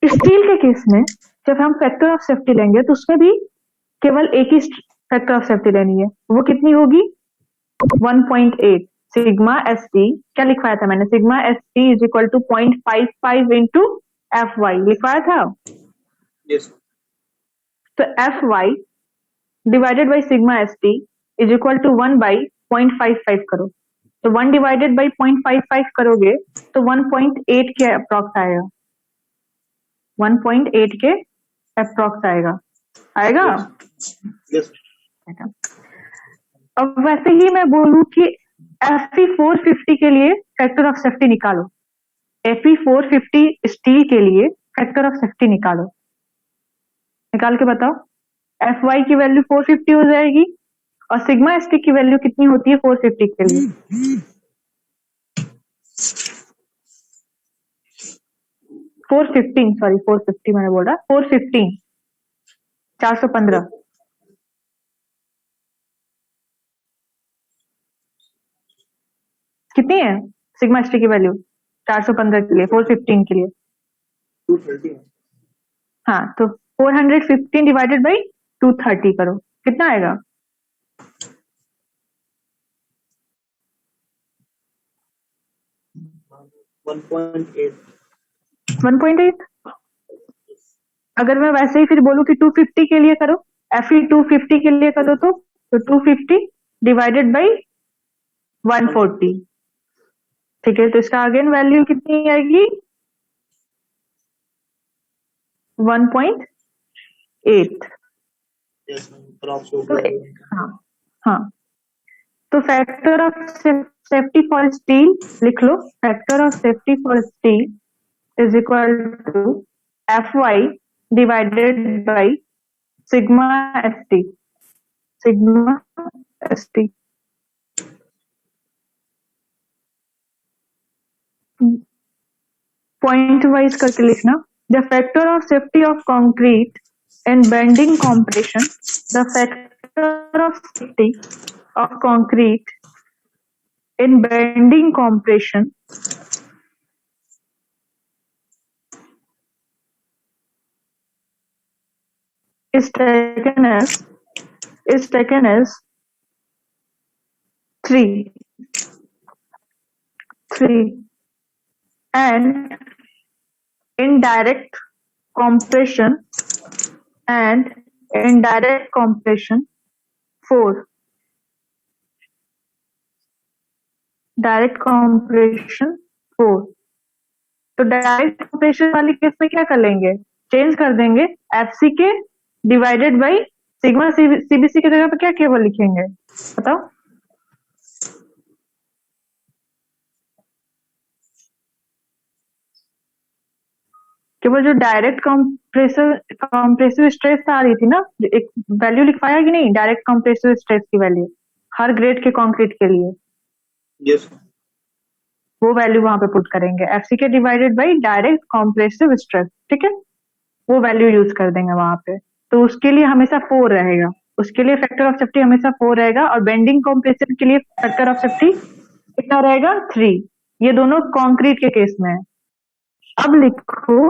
Steel के case में जब हम फैक्टर ऑफ सेफ्टी लेंगे तो उसमें भी केवल एक ही फैक्टर ऑफ सेफ्टी लेनी है, वो कितनी होगी 1.8 सिग्मा एस टी। क्या लिखवाया था मैंने, sigma S T is equal to 0.55 into F Y लिखवाया था। yes. तो F Y divided by sigma S T is equal to 1 by 0.55 करो, तो 1 डिवाइडेड बाई 0.55 करोगे तो 1.8 के अप्रॉक्स आएगा, 1.8 के अप्रॉक्स आएगा। Yes. अब वैसे ही मैं बोलूं कि Fe 450 के लिए फैक्टर ऑफ सेफ्टी निकालो, Fe 450 स्टील के लिए फैक्टर ऑफ सेफ्टी निकालो, निकाल के बताओ। Fy की वैल्यू 450 हो जाएगी और सिग्मा एस टी की वैल्यू कितनी होती है 450 के लिए 415, सॉरी 450 मैंने बोला 415, 415 कितनी है सिग्मा एस टी की वैल्यू 415 के लिए 415 के लिए 230 हाँ, तो 415 डिवाइडेड बाई 230 करो, कितना आएगा 1.8। अगर मैं वैसे ही फिर बोलूं कि 250 के लिए करो, Fe 250 के लिए करो तो 250 डिवाइडेड बाई 140, ठीक है, तो इसका अगेन वैल्यू कितनी आएगी 1.8। yes, हाँ, तो factor of safety for steel लिख लो, factor of safety for steel is equal to Fy divided by sigma S T, sigma S T point wise करके लिखना। The factor of safety of concrete in bending compression, the factor of safety of concrete in bending compression is taken as 3 and indirect compression 4, direct compression 4। तो direct compression वाली case में क्या कर लेंगे, change कर देंगे, एफसी के divided by sigma CBC की जगह पे क्या केवल लिखेंगे बताओ, केवल जो डायरेक्ट कॉम्प्रेसिव स्ट्रेस आ रही थी ना, एक वैल्यू लिखवाया कि नहीं डायरेक्ट कॉम्प्रेसिव स्ट्रेस की वैल्यू हर ग्रेड के कंक्रीट के लिए, yes. वो वैल्यू वहां पे पुट करेंगे, एफसी के divided by direct compressive stress, ठीक है, वो वैल्यू यूज कर देंगे वहां पे। तो उसके लिए हमेशा 4 रहेगा, उसके लिए फैक्टर ऑफ सेफ्टी हमेशा 4 रहेगा, और बेंडिंग कॉम्प्रेशन के लिए फैक्टर ऑफ सेफ्टी कितना रहेगा 3। ये दोनों कंक्रीट के केस में है। अब लिखो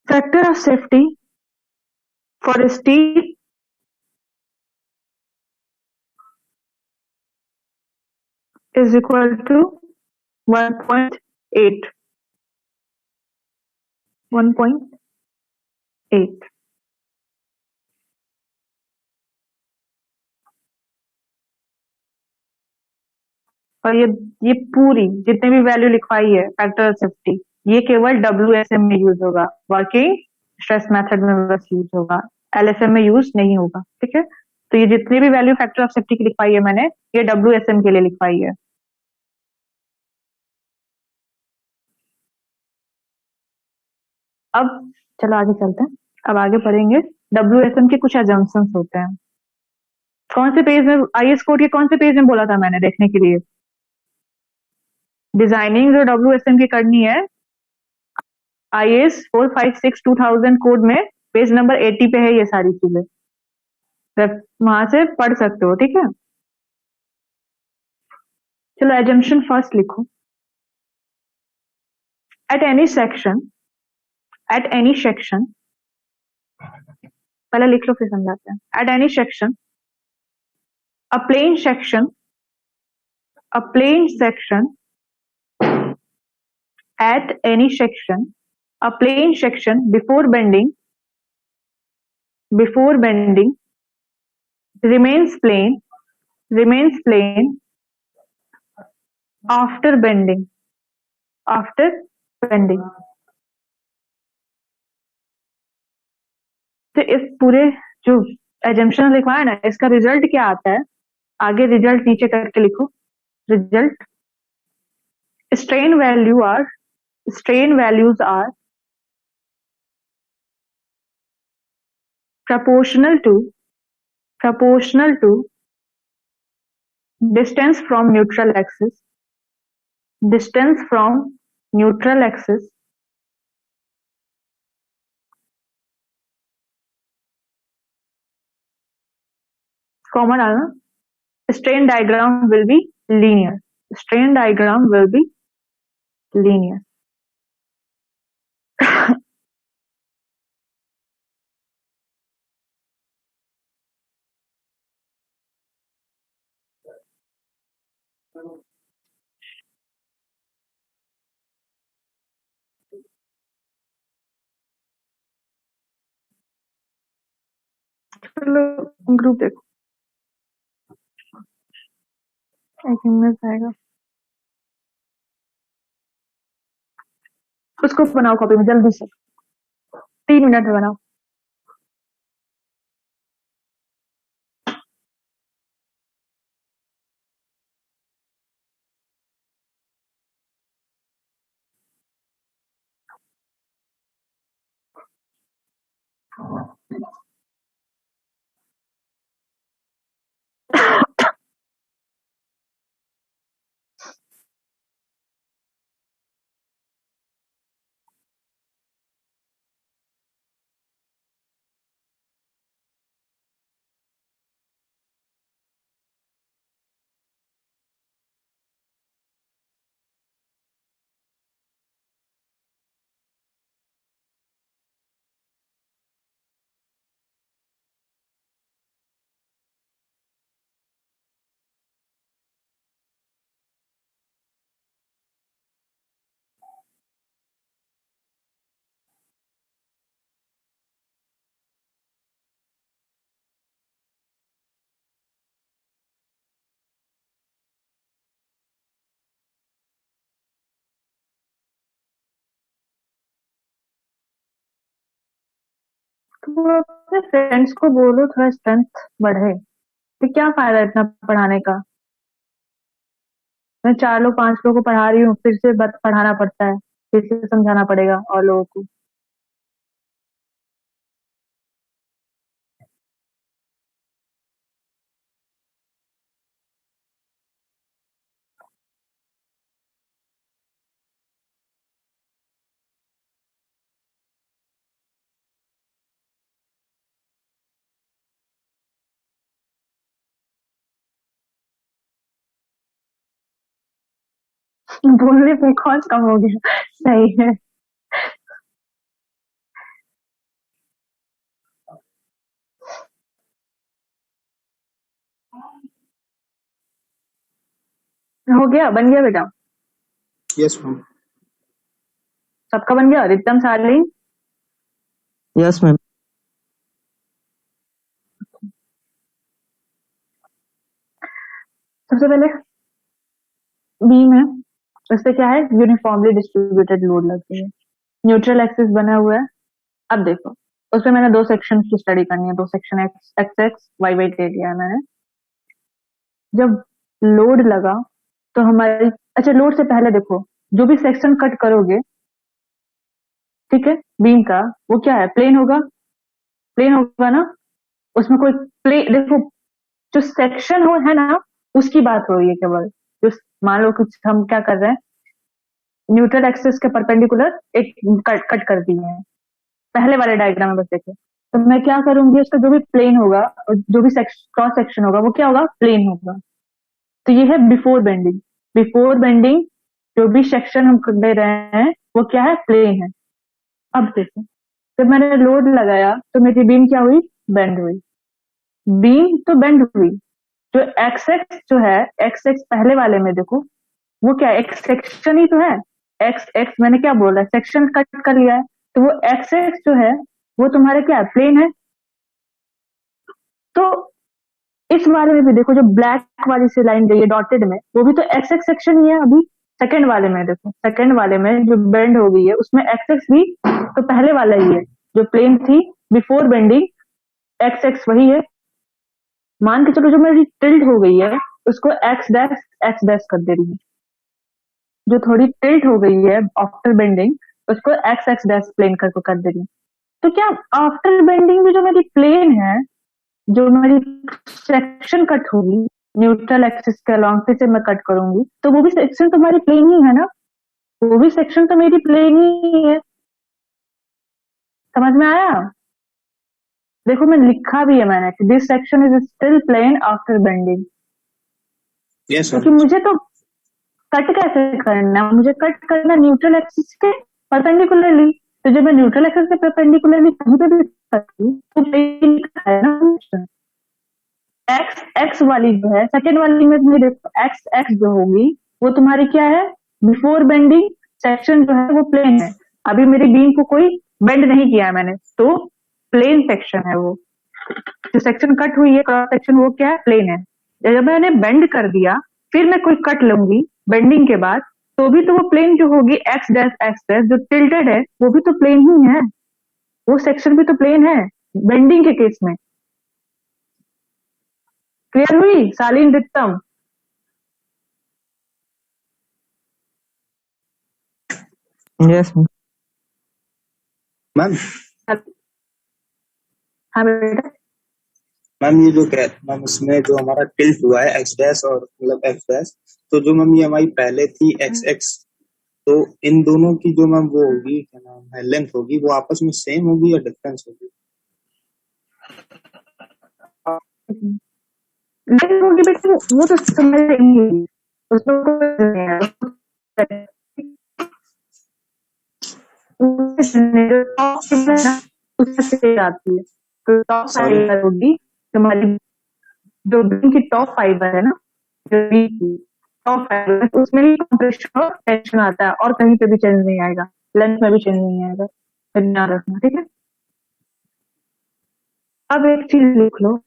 factor of safety for steel is equal to 1.8 और ये पूरी जितने भी वैल्यू लिखवाई है फैक्टर ऑफ सेफ्टी, ये केवल WSM में यूज होगा, वर्किंग स्ट्रेस मेथड में बस यूज होगा, LSM में यूज नहीं होगा, ठीक है। तो ये जितनी भी वैल्यू फैक्टर ऑफ सेफ्टी की लिखवाई है मैंने, ये WSM के लिए लिखवाई है। अब चलो आगे चलते हैं, अब आगे पढ़ेंगे WSM के कुछ एजम्पशंस होते हैं। कौन से पेज में, IS कोड के कौन से पेज में बोला था मैंने देखने के लिए, डिजाइनिंग जो WSM की करनी है IS 456-2000 कोड में पेज नंबर 80 पे है, ये सारी चीजें वहां से पढ़ सकते हो, ठीक है। चलो एजम्पशन फर्स्ट लिखो। एट एनी सेक्शन पहले लिख लो फिर समझाते हैं। At any section a plane section at any section a plane section before bending remains plane after bending तो इस पूरे जो एजम्पशन लिखवाया ना, इसका रिजल्ट क्या आता है, आगे रिजल्ट नीचे करके लिखो। Result strain values are proportional to distance from neutral axis common डालना। strain diagram will be linear चलो ग्रुप देखो, एक मिनट आएगा, उसको बनाओ कॉपी में जल्दी से, 3 मिनट में बनाओ। तो अपने फ्रेंड्स को बोलो थोड़ा स्ट्रेंथ बढ़े, तो क्या फायदा इतना पढ़ाने का। मैं 4 लोग 5 लोगों को पढ़ा रही हूँ, फिर से पढ़ाना पड़ता है, फिर से समझाना पड़ेगा और लोगों को। बोलने पे कौन कम हो गया, सही है। हो गया, बन गया बेटा, Yes, ma'am. सबका बन गया। रितम सार्लिन, यस मैम। सबसे पहले बीम है, उस पे क्या है, यूनिफॉर्मली डिस्ट्रीब्यूटेड लोड लगती है, न्यूट्रल एक्सिस बना हुआ है। अब देखो उसमें मैंने 2 सेक्शन की स्टडी करनी है, 2 सेक्शन एक्स वाई वाई ले लिया है मैंने। जब लोड लगा तो हमारी, अच्छा लोड से पहले देखो, जो भी सेक्शन कट करोगे, ठीक है, बीम का, वो क्या है, प्लेन होगा ना। उसमें कोई देखो, जो सेक्शन हो है ना, उसकी बात हो रही है केवल। जो मान लो कुछ हम क्या कर रहे हैं, न्यूट्रल एक्सिस के परपेंडिकुलर एक कट कर दिए हैं, पहले वाले डायग्राम में बस देखो। तो मैं क्या करूंगी, उसका जो भी प्लेन होगा और जो भी क्रॉस सेक्शन होगा वो क्या होगा, प्लेन होगा। तो ये है बिफोर बेंडिंग। बिफोर बेंडिंग जो भी सेक्शन हम ले रहे हैं वो क्या है, प्लेन है। अब देखो जब मैंने लोड लगाया तो मेरी बीम क्या हुई, बेंड हुई। बीम तो बेंड हुई, जो एक्स एक्स जो है, एक्स एक्स पहले वाले में देखो वो क्या है, एक्स सेक्शन ही तो है। एक्स एक्स मैंने क्या बोला, सेक्शन कट कर लिया है, तो वो एक्स एक्स जो है वो तुम्हारा क्या है, प्लेन है। तो इस वाले में भी देखो जो ब्लैक वाली सी लाइन गई है डॉटेड में, वो भी तो एक्स एक्स सेक्शन ही है। अभी सेकंड वाले में देखो, सेकंड वाले में जो बेंड हो गई है उसमें एक्स एक्स भी तो पहले वाला ही है, जो प्लेन थी बिफोर बेंडिंग, एक्स एक्स वही है। मान के चलो जो मेरी टिल्ट हो गई है उसको एक्स डैश कर दे रही है, जो थोड़ी टिल्ट हो गई है आफ्टर बेंडिंग उसको एक्स एक्स डैश प्लेन करके कर दे रही है। तो क्या आफ्टर बेंडिंग भी जो मेरी प्लेन है, जो मेरी सेक्शन कट होगी न्यूट्रल एक्सिस के अलॉन्ग फिर से मैं कट करूंगी, तो वो भी सेक्शन तो हमारी प्लेन ही है ना, वो भी सेक्शन तो मेरी प्लेन ही है। समझ में आया? देखो मैं लिखा भी है मैंने कि this section is still plane after bending, Yes, क्योंकि sir. मुझे तो कट कैसे करना है, मुझे कट करना न्यूट्रल एक्सिस के परपेंडिकुलरली। तो जब मैं न्यूट्रल एक्सिस के परपेंडिकुलरली कहीं पे भी करती तो प्लेन है ना। एक्स एक्स वाली जो है सेकेंड वाली में भी देखो, एक्स एक्स जो होगी वो तुम्हारी क्या है, बिफोर बेंडिंग सेक्शन जो है वो प्लेन है। अभी मेरी बीम को कोई बेंड नहीं किया है मैंने, तो प्लेन सेक्शन है वो। जो सेक्शन कट हुई है क्रॉस सेक्शन वो क्या है, प्लेन है। जब मैंने बेंड कर दिया फिर मैं कोई कट लूंगी बेंडिंग के बाद, तो भी तो वो प्लेन जो होगी एक्स डैश जो टिल्टेड है वो भी तो प्लेन ही है, वो सेक्शन भी तो प्लेन है बेंडिंग के केस में। क्लियर हुई शालीन दित्तम? Yes, ma'am. मैम हाँ बेटा। मैम ये जो मैम इसमें जो हमारा टिल्ट हुआ है एक्स डैश और मतलब एक्स डैश, तो जो मैम ये हमारी पहले थी एक्स एक्स, तो इन दोनों की जो मैम वो होगी क्या नाम है लेंथ होगी, वो आपस में सेम होगी या डिफरेंस होगी? लेकिन होगी बेटा वो तो समझ लेंगे, उसमें कोई नहीं है। जो टॉप फाइबर है ना उसमें से आती है, तो टॉप सॉरी फाइबर होगी तुम्हारी, जो बीम की टॉप फाइबर है ना, जो बीम की टॉप फाइबर उसमें ही कंप्रेशन और टेंशन आता है, और कहीं पे भी चेंज नहीं आएगा, लेंथ में भी चेंज नहीं आएगा, तो ध्यान रखना ठीक है। अब एक चीज लिख लो,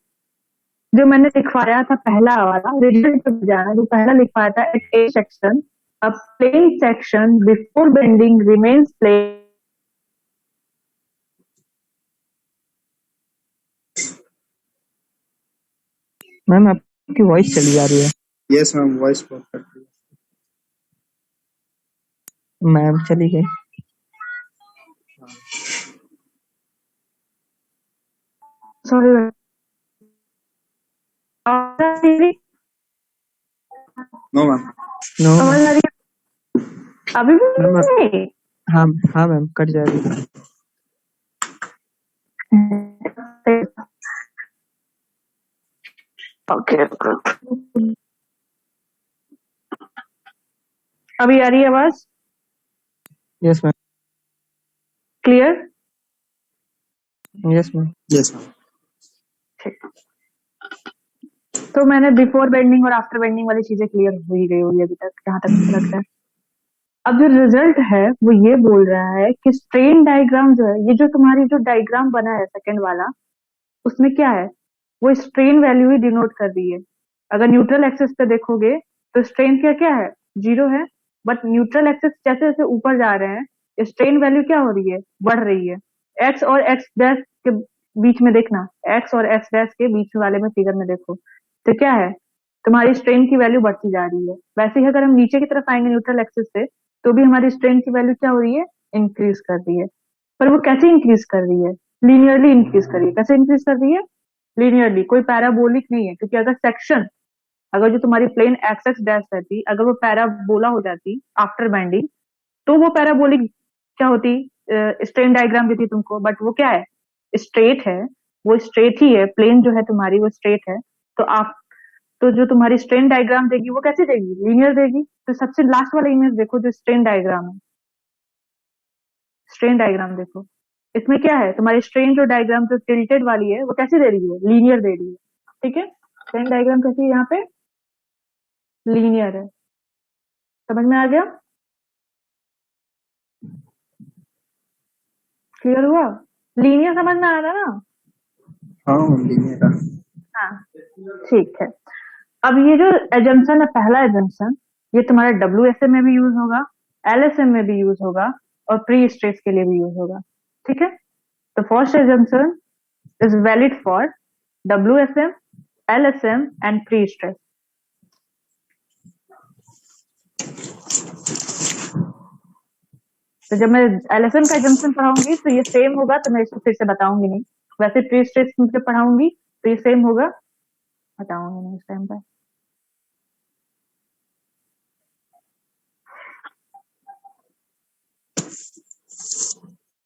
जो मैंने लिखवाया था पहला वाला रिजल्ट पे जाना, जो पहला लिखवाया था at a section, a plane section before bending remains plane. Ma'am आपकी वॉइस चली आ रही है। Yes ma'am voice perfect. Ma'am चली गई। Sorry no ma'am. नो समझ आ रही है? अभी भी मैम। नहीं? हाँ हाँ मैम कट जाएगी। ओके अभी आ रही है आवाज yes ma'am. Clear? Yes ma'am. Yes ma'am. तो मैंने बिफोर बेंडिंग और आफ्टर बेंडिंग वाली चीजें क्लियर हो ही गई होगी अभी तक, जहां तक मुझे लगता है। अब जो रिजल्ट है वो ये बोल रहा है कि स्ट्रेन डायग्राम जो है, ये जो तुम्हारी जो डायग्राम बना है सेकंड वाला, उसमें क्या है, वो स्ट्रेन वैल्यू ही डिनोट कर रही है। अगर न्यूट्रल एक्सिस पे देखोगे तो स्ट्रेन क्या क्या है, जीरो है, बट न्यूट्रल एक्सिस जैसे जैसे ऊपर जा रहे हैं स्ट्रेन वैल्यू क्या हो रही है, बढ़ रही है। एक्स और एक्स डैश के बीच में देखना, एक्स और एक्स डैश के बीच वाले में फिगर में देखो, तो क्या है, तुम्हारी स्ट्रेन की वैल्यू बढ़ती जा रही है। वैसे ही अगर हम नीचे की तरफ आएंगे न्यूट्रल एक्सिस से, तो भी हमारी स्ट्रेन की वैल्यू क्या हो रही है, इंक्रीज कर रही है। पर वो कैसे इंक्रीज कर रही है, लीनियरली इंक्रीज कर रही है। कैसे इंक्रीज कर रही है, लीनियरली, कोई पैराबोलिक नहीं है। क्योंकि अगर सेक्शन, अगर जो तुम्हारी प्लेन एक्स एक्स डैश रहती, अगर वो पैराबोला हो जाती आफ्टर बेंडिंग, तो वो पैराबोलिक क्या होती, स्ट्रेन डायग्राम देती तुमको। बट वो क्या है, स्ट्रेट है, वो स्ट्रेट ही है, प्लेन जो है तुम्हारी वो स्ट्रेट है। तो आप तो जो तुम्हारी स्ट्रेन डायग्राम देगी वो कैसे देगी, लीनियर देगी। तो सबसे लास्ट वाला इमेज देखो जो स्ट्रेन डायग्राम है, स्ट्रेन डायग्राम देखो, इसमें क्या है, तुम्हारी स्ट्रेन जो डायग्राम जो टिल्टेड वाली है वो कैसी दे रही है, लीनियर दे रही है। ठीक है, स्ट्रेन डायग्राम कैसी है यहाँ पे, लीनियर है। समझ में आ गया, क्लियर हुआ, लीनियर समझ में आ रहा ना। हाँ लीनियर है। हाँ ठीक है। अब ये जो एजम्पशन है, पहला एजम्पशन, ये तुम्हारे WSM में भी यूज होगा, LSM में भी यूज होगा, और प्री स्ट्रेस के लिए भी यूज होगा। ठीक है, तो first assumption is valid for WSM, LSM and pre stress. तो जब मैं LSM का एजम्पशन पढ़ाऊंगी तो ये सेम होगा, तो मैं इसको फिर से बताऊंगी नहीं। वैसे प्री स्ट्रेस मुझे पढ़ाऊंगी तो ये सेम होगा, बताऊंगी नहीं इस टाइम पर।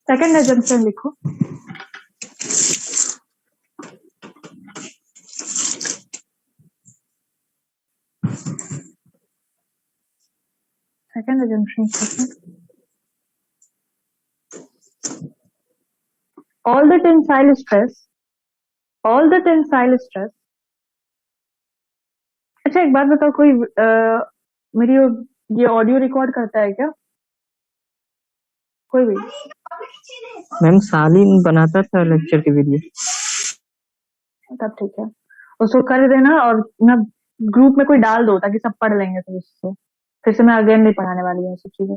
सेकंड एजम्पशन लिखो, second assumption, all the tensile stress, all the tensile stress। अच्छा एक बात बताओ, कोई मेरी ये ऑडियो रिकॉर्ड करता है क्या, कोई भी? मैम सालिन बनाता था लेक्चर के वीडियो। तब ठीक है, उसको कर देना और ना ग्रुप में कोई डाल दो ताकि सब पढ़ लेंगे, तो उससे फिर से मैं अगेन नहीं पढ़ाने वाली हूँ सब चीजें।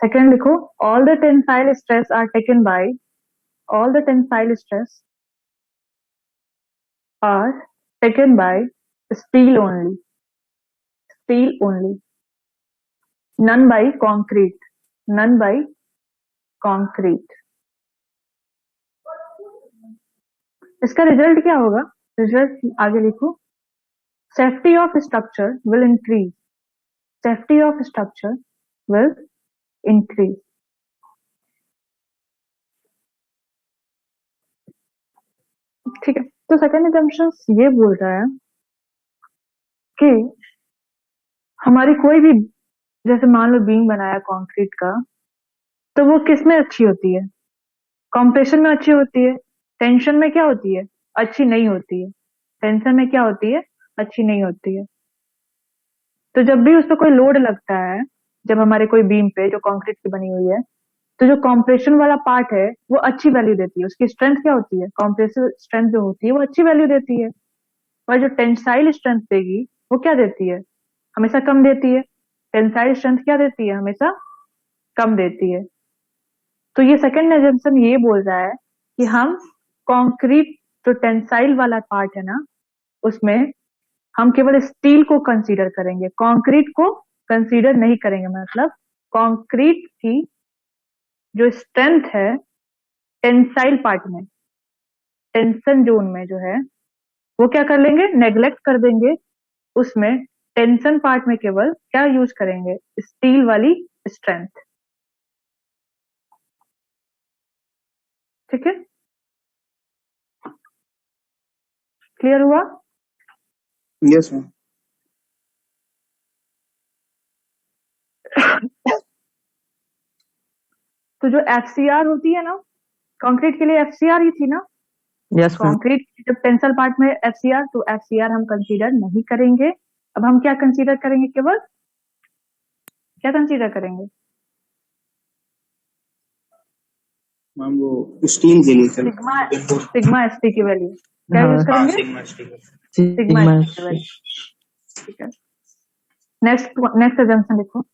सेकंड लिखो, all the tensile stress are taken by, all the tensile stress are taken by steel only, steel only, none by concrete, none by concrete। इसका रिजल्ट क्या होगा, रिजल्ट आगे लिखो, safety of structure will increase, safety of structure will increase. ठीक है, तो second assumption ये बोल रहा है कि हमारी कोई भी, जैसे मान लो बीम बनाया कंक्रीट का, तो वो किस में अच्छी होती है, कॉम्प्रेशन में अच्छी होती है, टेंशन में क्या होती है, अच्छी नहीं होती है, टेंशन में क्या होती है, अच्छी नहीं होती है। तो जब भी उस पर कोई लोड लगता है, जब हमारे कोई बीम पे जो कंक्रीट की बनी हुई है, तो जो कॉम्प्रेशन वाला पार्ट है वो अच्छी वैल्यू देती है, उसकी स्ट्रेंथ क्या होती है, कॉम्प्रेसिव स्ट्रेंथ जो होती है वो अच्छी वैल्यू देती है। और जो टेंसाइल स्ट्रेंथ देगी वो क्या देती है, हमेशा कम देती है। टेंसाइल स्ट्रेंथ क्या देती है, हमेशा कम देती है। तो ये सेकंड एजम्पशन ये बोल रहा है कि हम कंक्रीट जो टेंसाइल वाला पार्ट है ना, उसमें हम केवल स्टील को कंसीडर करेंगे, कंक्रीट को कंसीडर नहीं करेंगे। मतलब कंक्रीट की जो स्ट्रेंथ है टेंसाइल पार्ट में, टेंशन जोन में जो है, वो क्या कर लेंगे, नेग्लेक्ट कर देंगे। उसमें टेंशन पार्ट में केवल क्या यूज करेंगे, स्टील वाली स्ट्रेंथ। ठीक है, क्लियर हुआ। Yes ma'am. तो जो FCR होती है ना, कंक्रीट के लिए FCR ही थी ना, यस मैम। कंक्रीट जब टेंसल पार्ट में FCR, तो FCR हम कंसीडर नहीं करेंगे। अब हम क्या कंसीडर करेंगे, केवल क्या कंसीडर करेंगे, मैम वो स्टील के लिए चल सिग्मा, सिग्मा ST की वैल्यू क्या यूज हाँ करेंगे, sigma steel. Sigma sigma ST की वैल्यू। ठीक है, नेक्स्ट नेक्स्ट एजम्पशन लिखो,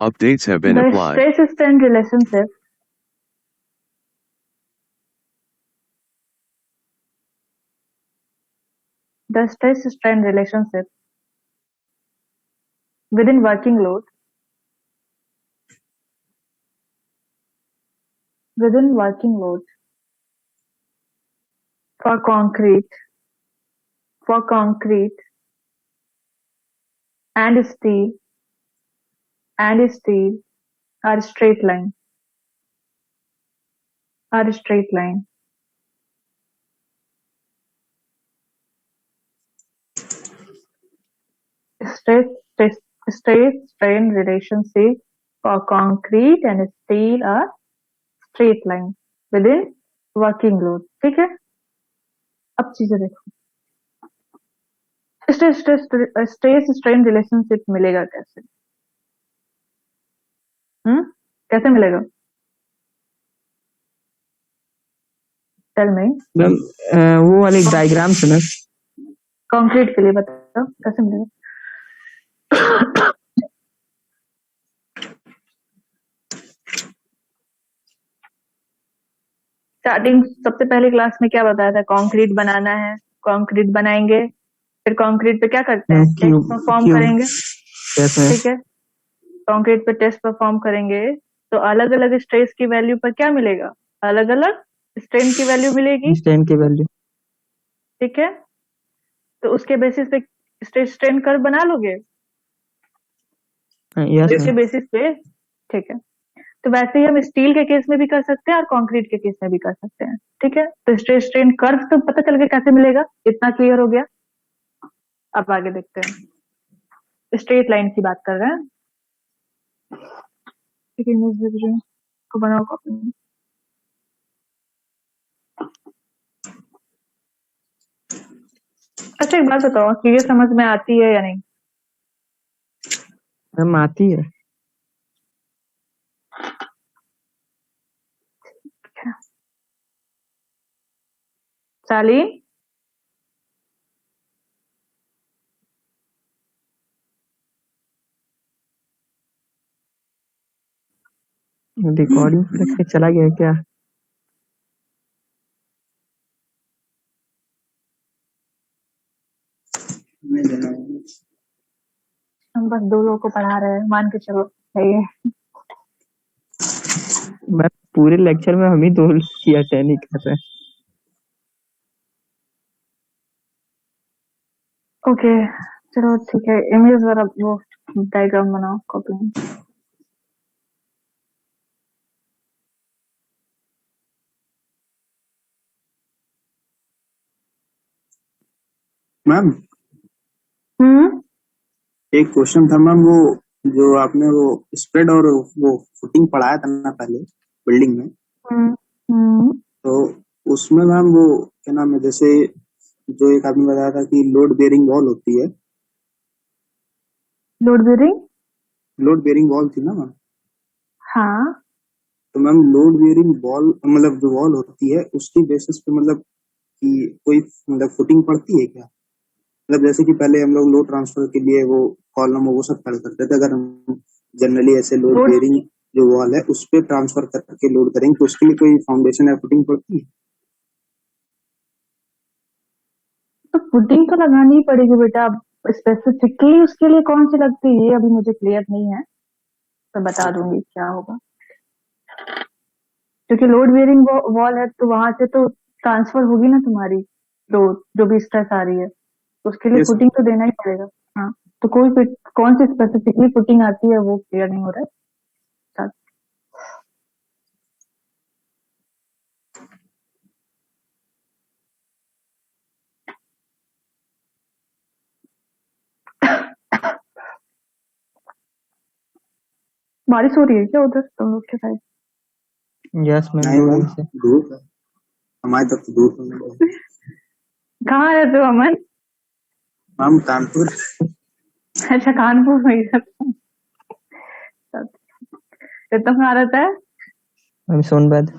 Updates have been the applied. stress strain relationship, the stress strain relationship within working load, within working load for concrete, for concrete and steel, and steel are straight line, are straight line. Straight strain relationship for concrete and steel are straight line within working load। ठीक है, अब चीजें देखो, stress strain relationship मिलेगा कैसे? कैसे मिलेगा? Tell me. Ma'am वो वाली डायग्राम से मैम। कंक्रीट के लिए बताओ कैसे मिलेगा? स्टार्टिंग सबसे पहले क्लास में क्या बताया था? कंक्रीट बनाना है, कंक्रीट बनाएंगे, फिर कंक्रीट पे क्या करते हैं? टेस्ट परफॉर्म करेंगे। ठीक है, कंक्रीट पे टेस्ट परफॉर्म करेंगे तो अलग अलग स्ट्रेस की वैल्यू पर क्या मिलेगा? अलग अलग स्ट्रेन की वैल्यू मिलेगी। स्ट्रेन की वैल्यू, ठीक है, तो उसके बेसिस पे स्ट्रेन कर्व बना लोगे। इसके बेसिस पे, ठीक है, तो वैसे ही हम स्टील के केस में भी कर सकते हैं और कंक्रीट के केस में भी कर सकते हैं। ठीक है, तो स्ट्रेन कर्व तो पता चल गया कैसे मिलेगा, इतना क्लियर हो गया। अब आगे देखते हैं, स्ट्रेट लाइन की बात कर रहे हैं। को बनाओ कॉपी। अच्छा एक बात बताओ, चीजें समझ में आती है या नहीं? मैम आती है। साली रिकॉर्डिंग रख के चला गया क्या? हम बस 2 लोगों को पढ़ा रहे हैं, मान के चलो सही है। मैं पूरे लेक्चर में हम ही 2 की अटेंड नहीं कर रहे हैं। ओके चलो ठीक है, इमेज वाला वो डायग्राम बनाओ कॉपी में। मैम एक क्वेश्चन था मैम, वो जो आपने वो स्प्रेड और वो फुटिंग पढ़ाया था ना पहले बिल्डिंग में, तो उसमें मैम वो क्या नाम है, जैसे जो एक आपने बताया था कि लोड बेयरिंग वॉल होती है, लोड बेयरिंग वॉल थी ना मैम? हाँ, तो मैम लोड बेयरिंग वॉल मतलब जो वॉल होती है उसकी बेसिस पे मतलब कि कोई मतलब फुटिंग पड़ती है क्या? मतलब जैसे कि पहले हम लोग लोड ट्रांसफर के लिए वो कॉलम वो सब खड़े करते थे, अगर हम जनरली ऐसे लोड बेयरिंग जो वॉल है उस पे ट्रांसफर करके लोड करेंगे तो उसके लिए कोई फाउंडेशन या फुटिंग पड़ती है? तो फुटिंग तो लगानी ही पड़ेगी बेटा। स्पेसिफिकली उसके लिए कौन सी लगती है ये अभी मुझे क्लियर नहीं है, तो बता दूंगी क्या होगा। क्योंकि लोड बेयरिंग वॉल है तो वहां से तो ट्रांसफर होगी ना तुम्हारी लोड, जो भी स्ट्रेस आ रही है, तो उसके लिए फुटिंग तो देना ही पड़ेगा। हाँ, तो कौन सी स्पेसिफिकली फुटिंग आती है वो क्लियर नहीं हो रहा है। बारिश हो रही है क्या उधर तुम लोग के साइड? यस मैम, धूप है हमारे तरफ, धूप है। कहाँ रहते हो अमन? हम कानपुर। अच्छा कानपुर में इधर। तुम कहाँ रहता है? मैम सोनभद्र,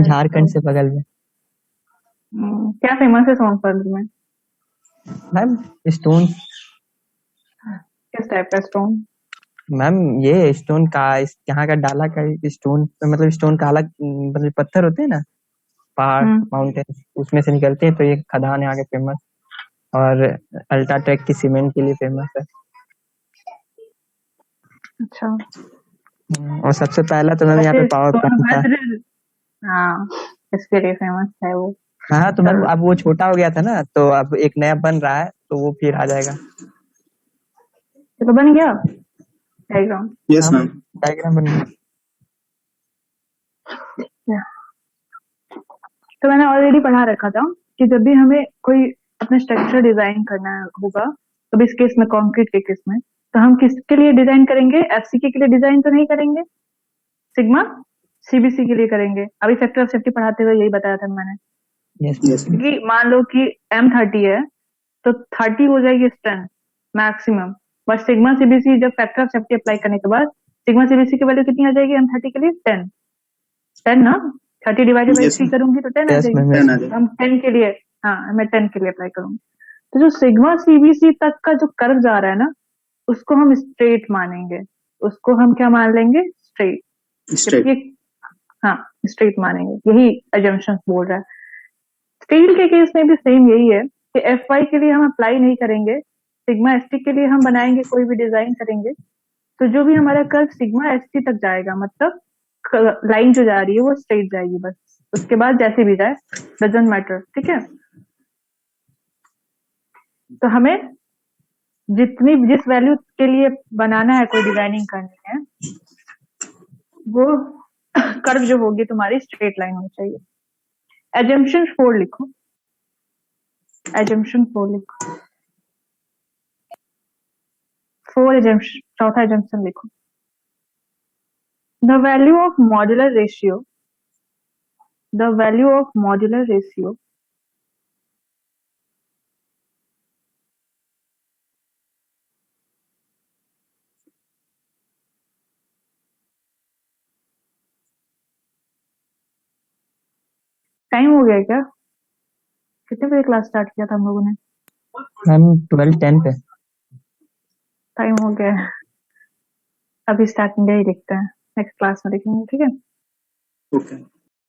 झारखंड से बगल में। क्या फेमस है सोनभद्र में? Ma'am stone. किस टाइप का स्टोन? मैम ये स्टोन का यहाँ का डाला का स्टोन, मतलब स्टोन का अलग मतलब पत्थर होते हैं ना पहाड़ माउंटेन, उसमें से निकलते हैं, तो ये खदान यहाँ के फेमस, और अल्ट्राटेक की सीमेंट के लिए फेमस है। अच्छा, और सबसे पहला तो मैम यहाँ पे पावर प्लांट था। हाँ, इसके लिए फेमस है वो। हाँ तो मैम अब वो छोटा हो गया था ना, तो अब एक नया बन रहा है, तो वो फिर आ जाएगा। तो बन गया डायग्राम? यस मैम, डायग्राम बन गया। तो मैंने ऑलरेडी पढ़ा रखा था कि जब भी हमें कोई अपना स्ट्रक्चर डिजाइन करना होगा, तो इस केस में कंक्रीट के केस में, तो हम किसके लिए डिजाइन करेंगे? एफसीके के लिए डिजाइन तो नहीं करेंगे, सिग्मा सीबीसी के लिए करेंगे। अभी फैक्टर ऑफ सेफ्टी पढ़ाते हुए यही बताया था मैंने। कि मान लो कि M30 है तो 30 हो जाएगी strength maximum, but sigma CBC जब फैक्टर ऑफ सेफ्टी अप्लाई करने के बाद सिग्मा सीबीसी की वैल्यू कितनी आ जाएगी M30 के लिए? 10 ना, 30 डिवाइडेड बाई 3 करूंगी तो 10 आ जाएगी। हम 10 के लिए, हाँ मैं 10 के लिए अप्लाई करूंगी। तो जो सिग्मा सीबीसी तक का जो कर्व जा रहा है ना, उसको हम स्ट्रेट मानेंगे, उसको हम क्या मान लेंगे? स्ट्रेट। हाँ स्ट्रेट मानेंगे, यही अजम्पशन बोल रहा है। स्टील के केस में भी सेम यही है कि FY के लिए हम अप्लाई नहीं करेंगे, सिग्मा ST के लिए हम बनाएंगे, कोई भी डिजाइन करेंगे तो जो भी हमारा कर्व सिग्मा ST तक जाएगा, मतलब लाइन जो जा रही है वो स्ट्रेट जाएगी बस, उसके बाद जैसे भी जाए डजंट मैटर, ठीक है। तो हमें जिस वैल्यू के लिए बनाना है, कोई डिजाइनिंग करनी है, वो कर्व जो होगी तुम्हारी स्ट्रेट लाइन होनी चाहिए। एजम्पशन 4 लिखो, एजम्पशन 4 लिखो, 4 एजम्पशन, चौथा एजम्पशन लिखो। The value of modular ratio, the value of modular ratio time हो गया क्या? कितने बजे क्लास स्टार्ट किया था हम लोगों ने? मैम 12:10 पे। टाइम हो गया है, अभी स्टार्टिंग डे ही लिखते हैं, नेक्स्ट क्लास में लिखेंगे, ठीक है। ओके।